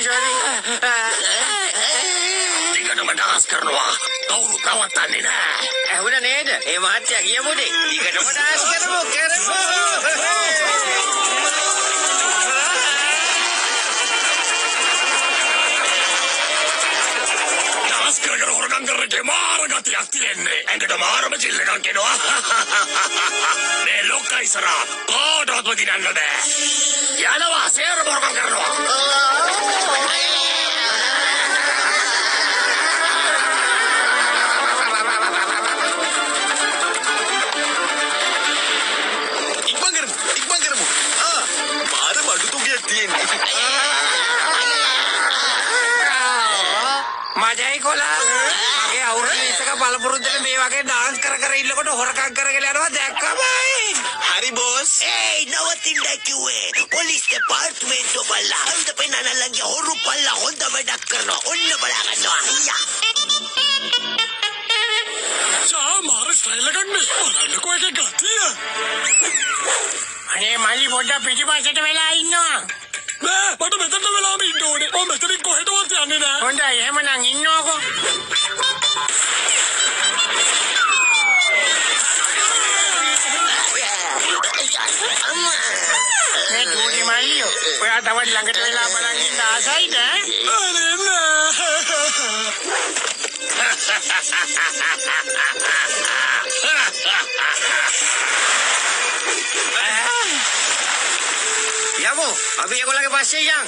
sorry. Tinggal mendas karena kau rawat tani na. Udah ned. Mati lagi ya bude. Tiga nama das kerbo. Das kerja orang kerja marah hati-hati ini. Enggak marah macam lekan keno. Belok kaisara. Kau dapat begini anda deh. Ya nawa ser orang kerja. මජයි කොලා මගේ අවුරුදු 20ක පළපුරුද්දට මේ වගේ dance කර ඉන්නකොට හොරකම් කරගෙන යනවා දැක්කමයි Hari bos. නවතින්න කිව්වේ පොලිස් දෙපාර්තමේන්තුව බලලා අන්ත පෙන්නනලගේ හොරු පල්ලා හොඳ වැඩක් කරනවා ඔන්න බලා ගන්නවා අයියා Cah marah style kan ni. Orang kau ada ganti ya. අනේ මල්ලි පොඩ්ඩක් පිටිපස්සට වෙලා ඉන්නවා මට මෙතන වෙලාම ඉන්න ඕනේ. මම මෙතනින් කොහෙටවත් යන්නේ නැහැ. හොඳයි එහෙමනම් ඉන්නවකෝ මේ දුටි මල්ලියෝ ඔයා තවත් ළඟට වෙලා බලන් ඉන්න ආසයිද අනේ යමු අපි ඒගොල්ලන්ගේ පස්සේ යන්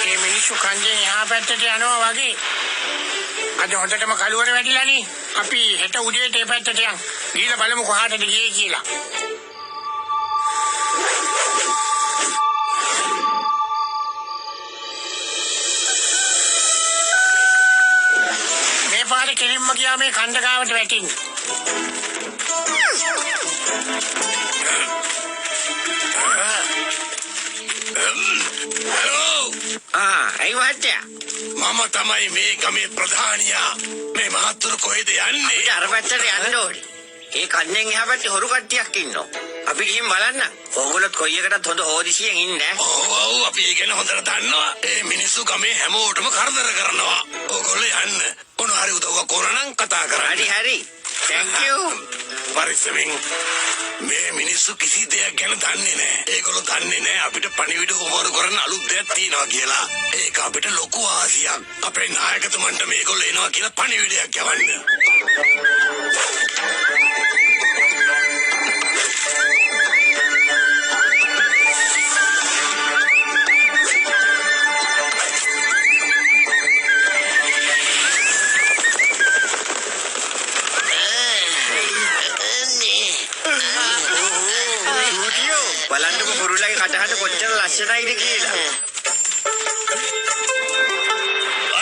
මේ මිනිස්සු කන්දෙන් එහා පැත්තට යනවා වගේ අද හොඳටම කලුවර වැටිලානේ අපි හෙට උදේට ඒ පැත්තට යන් ගිහලා බලමු කොහාටද ගියේ කියලා මේ පාරේ කෙලින්ම ගියා මේ කන්දකාවට වැටින්න ඇයි වාට්ටයා මම තමයි මේ ගමේ ප්‍රධානියා. මේ මහත්තුරු කොහෙද යන්නේ? අර පැත්තට යන්න ඕනේ. ඒ කන්දෙන් එහා පැත්තේ හොරු කට්ටියක් ඉන්නවා. අපි ගිහින් බලන්න. ඕගොල්ලොත් කොයි එකටත් හොඳ හොදිසියෙන් ඉන්න. ඔව් අපි ඒ ගැන හොඳට දන්නවා. ඒ මිනිස්සු ගමේ හැමෝටම කරදර කරනවා. ඕගොල්ලෝ යන්න. මොන හරි උදව්වක් ඕන නම් කතා කරන්න. හරි. Thank you. පරිස්සමින් මේ මිනිස්සු කිසි දෙයක් ගැන දන්නේ නැහැ. ඒගොල්ලෝ දන්නේ නැහැ අපිට පණිවිඩ හොමරු කරන්න අලුත් දෙයක් තියෙනවා කියලා. ඒක අපිට ලොකු ආසියක්. අපේ නායකතුමන්ට මේගොල්ලෝ එනවා කියලා පණිවිඩයක් යවන්න. බලන්නකො පුරුලගේ කටහඬ කොච්චර ලස්සනයිද කියලා.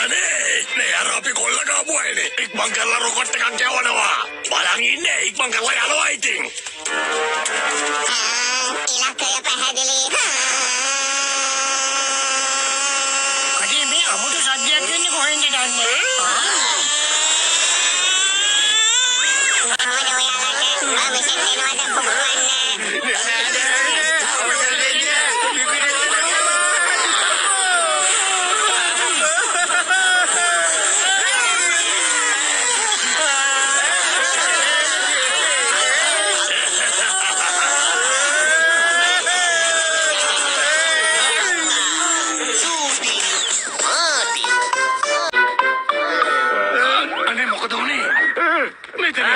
අනේ නේ අර අපි කොල්ල ගාපු අයනේ. ඉක්මන් කරලා රොකට් එකක් යවනවා. බලන් ඉන්නේ ඉක්මන් කරලා යනවා ඉතින්. ඉලක්කය පැහැදිලි අනේ මේ අමුතු සද්දයක් වෙන්නේ කොහෙන්ද දන්නේ? අනේ මොකද උනේ? මෙතන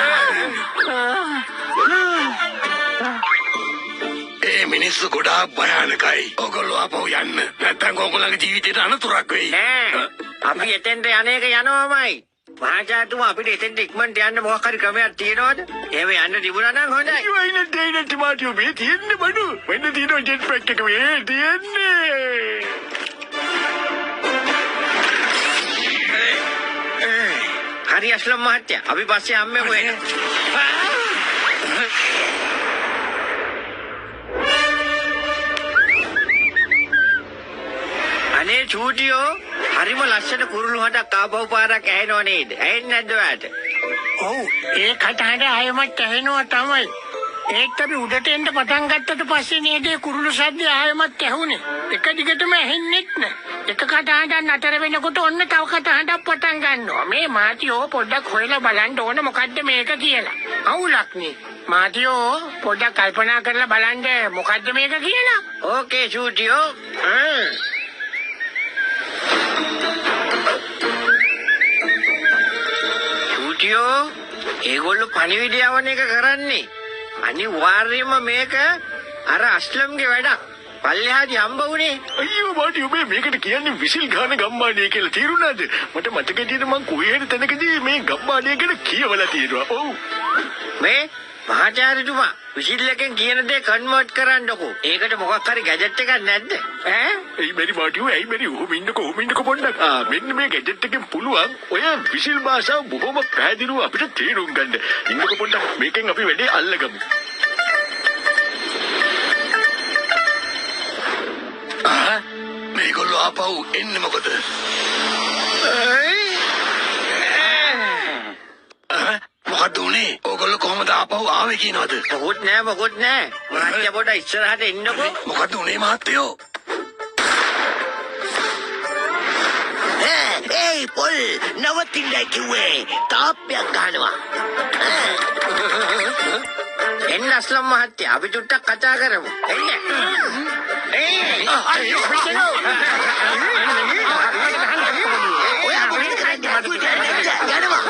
ඒ මිනිස්සු ගොඩාක් භයානකයි. ඕගොල්ලෝ ආපහු යන්න. නැත්නම් ඕගොල්ලන්ගේ ජීවිතේට අනතුරක් වෙයි. නෑ. අපි එතෙන්ට යන්නේක යනවාමයි. මහාචාර්යතුමා අපිට එතෙන්ට ඉක්මනට යන්න මොකක් හරි ක්‍රමයක් තියෙනවද? එහෙම යන්න තිබුණා නම් හොඳයි. ඉවයින දෙයින ටිමාටියෝ මේ තියෙන්නේ බඩු. වෙන්න තියෙනවා ජෙට් පැක් එක මේ තියෙන්නේ. හරි අස්ලම් මහත්තයා අපි පස්සේ යම්මෙමු එන. අනේ චූටියෝ හරිම ලස්සන කුරුළු හඬක් ආපහු පාරක් ඇහෙනව නේද? ඇහෙන්නේ නැද්ද ඔයාට? ඔව් ඒ කටහඬ ආයෙමත් ඇහෙනවා තමයි. ඒත් අපි උඩට එන්න පටන් ගත්තට පස්සේ නේද ඒ කුරුළු සද්ද ආයෙමත් ඇහුනේ. එක දිගටම ඇහෙන්නෙත් නෑ. එක කටහඬක් නතර වෙනකොට ඔන්න තව කටහඬක් පටන් ගන්නවා. මේ මාතියෝ පොඩ්ඩක් හොයලා බලන්න ඕන මොකද්ද මේක කියලා. අවුලක් නේ. මාතියෝ පොඩ්ඩක් කල්පනා කරලා බලන්න මොකද්ද මේක කියලා. ඕකේ ෂූටියෝ. ෂූටියෝ ඒගොල්ලෝ පණිවිඩය යවන එක කරන්නේ. අනිවාර්යයෙන්ම මේක අර අස්ලම්ගේ වැඩක්. පල්ලෙහාදී හම්බ වුණේ. අයියෝ මාටි ඔබ මේකට කියන්නේ විසිල් ගාන ගම්මානිය කියලා තේරුණාද? මට මතක තියෙන මං කොහේ හරි තැනකදී මේ ගම්මානිය ගැන කියවලා තියෙනවා. ඔව්. මේ මහාචාර්යතුමා විසිල් එකෙන් කියන දේ කන්වර්ට් කරන්නකෝ. ඒකට මොකක් හරි ගැජට් එකක් නැද්ද? ඈ? එයි මෙරි මාටියෝ එයි මෙරි ඔහොම ඉන්නකෝ පොඩ්ඩක්. මෙන්න මේ ගැජට් එකෙන් පුළුවන් ඔය විසිල් භාෂාව බොහොම පැහැදිලිව අපිට තේරුම් ගන්න. ඉන්නකෝ පොඩ්ඩක් මේකෙන් අපි වැඩේ අල්ලගමු. මේගොල්ලෝ ආපහු එන්නේ මොකද? මොකද උනේ? ඕගොල්ලෝ කොහමද ආපහු ආවේ කියනවද? මොකුත් නෑ. මහත්තයා පොඩ ඉස්සරහට එන්නකෝ. මොකද උනේ මහත්තයෝ? ඒයි පොල් නවතින්නයි කිව්වේ. තාප්පයක් ගන්නවා. එන්න අස්ලම් මහත්තයා අපි චුට්ටක් කතා කරමු. එන්න. අයියෝ පිටේනෝ. ඔය අපිට කරන්නේ යනවා.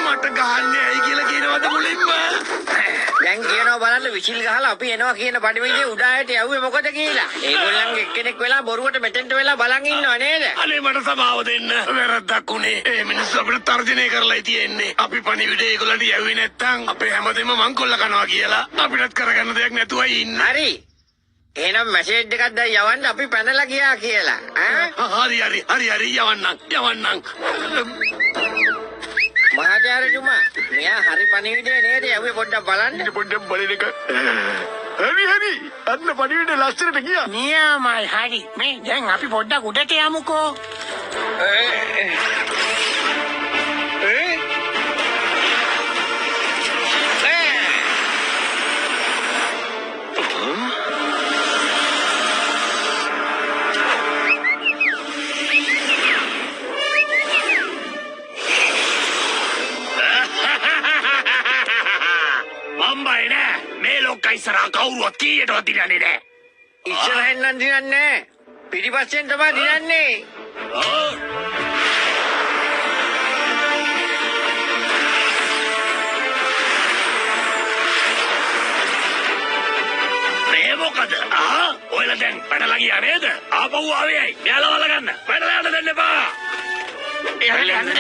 මට ගහන්නේ ඇයි කියලා කියනවද මුලින්ම? දැන් කියනවා බලන්න විසිල් ගහලා අපි එනවා කියන පඩිවිඩේ උඩායට යවුවේ මොකද කියලා. ඒගොල්ලන්ගේ එක්කෙනෙක් වෙලා බොරුවට මෙතෙන්ට වෙලා බලන් ඉන්නව නේද? අනේ මට සමාව දෙන්න. වැරද්දක් උනේ. ඒ මිනිස්සු අපිට තර්ජනය කරලා තියෙන්නේ. අපි පණිවිඩේ ඒගොල්ලන්ට යවුවේ නැත්තම් අපේ හැමදේම මංකොල්ල කනවා කියලා. අපිටත් කරගන්න දෙයක් නැතුවයි ඉන්නේ. හරි. එහෙනම් මැසේජ් එකක් දැන් යවන්න අපි පැනලා ගියා කියලා. හරි යවන්නම්. මහාචාර්යතුමා මෙයා හරි පණිවිඩේ නේද යවුවේ පොඩ්ඩක් බලන්න. පොඩ්ඩක් බලන එක. හරි. අන්න පණිවිඩේ ලස්සනට ගියා. නියමයි හරි. මේ දැන් අපි පොඩ්ඩක් උඩට යමුකෝ. බම්බයි නෑ. මේ ලොක්කා ඉස්සරහා කවුරුවත් කීයටවත් දිනන්නේ නෑ. ඉස්සරහින් නම් දිනන්නේ. පිටිපස්සෙන් තමයි දිනන්නේ. මේ මොකද? ඔයලා දැන් පැනලා ගියා නේද? ආපහු ආවේයි. මෙයාලා වල ගන්න. පැනලා යන්න දෙන්න එපා. මේගොල්ලන්ට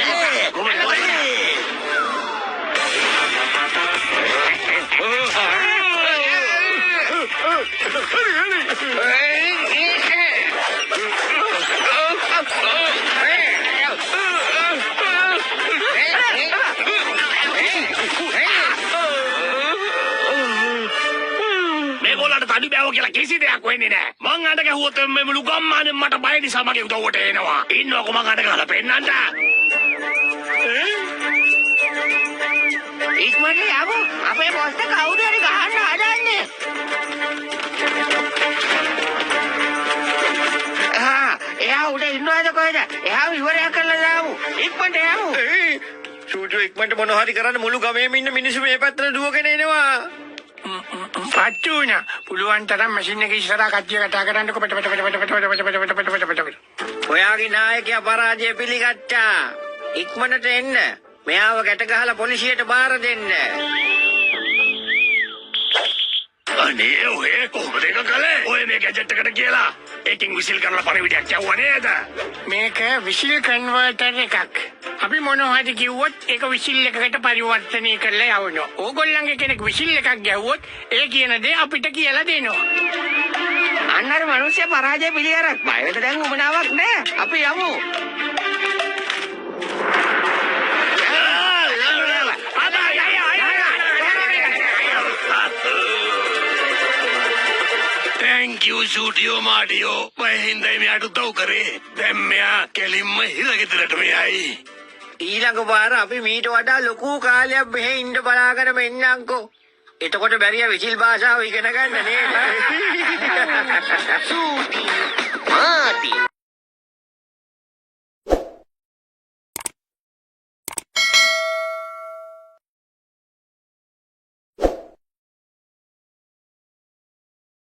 තඩි බෑව කියලා කිසි දෙයක් වෙන්නේ නෑ. මං අඬ ගැහුවොත් මේ මුළු ගම්මානෙම මට බය නිසා මගේ උදව්වට එනවා. ඉන්නකො මං අඬ ගහලා පෙන්නන්න. ඉක්මනට යමු. අපේ පොස්ත කවුරු හරි ගහන්න හදන්නේ. එයා උඩ ඉන්නවද කොහෙද? එයා ඉවරයක් කරලා දාමු. ඉක්මනට යමු. ෂූටියෝ ඉක්මනට මොන හරි කරන්න මුළු ගමේම ඉන්න මිනිස්සු මේ පැත්තට දුවගෙන එනවා. පට්ටුනා පුළුවන් තරම් මැෂින් එක ඉස්සරහා කට්ටිය කතා කරන්නකො පට. ඔයාගේ නායකයා පරාජය පිළිගත්තා. ඉක්මනට එන්න. මෙයාව ගැට ගහලා පොලිසියට බාර දෙන්න. අනේ ඔය කොහොමද ඒක කළේ? ඔය මේ ගැජට් එකට කියලා ඒකෙන් විසිල් කරලා පරිවිඩයක් යවුවා නේද? මේක විසිල් කන්වර්ටර් එකක්. අපි මොනවද කිව්වොත් ඒක විසිල් එකකට පරිවර්තනය කරලා යවනවා. ඕගොල්ලන්ගේ කෙනෙක් විසිල් එකක් ගැහුවොත් ඒ කියන දේ අපිට කියලා දෙනවා. අන්නර මිනිස්සු පරාජය පිළිගරක්. බයකට දැන් උමනාවක් නෑ. අපි යමු. Thank thank you සූටියෝ මාටියෝ මම හින්දා මෙයාට උදව් කරේ දැන් මෙයා කෙලින්ම හිරගෙදරට මෙයයි ඊළඟ පාර අපි මීට වඩා ලොකු කාලයක් මෙහෙ ඉන්න බලාගෙන මෙන්නම්කෝ. එතකොට බැරිය විසිල් භාෂාව ඉගෙන ගන්න නේද? සූටි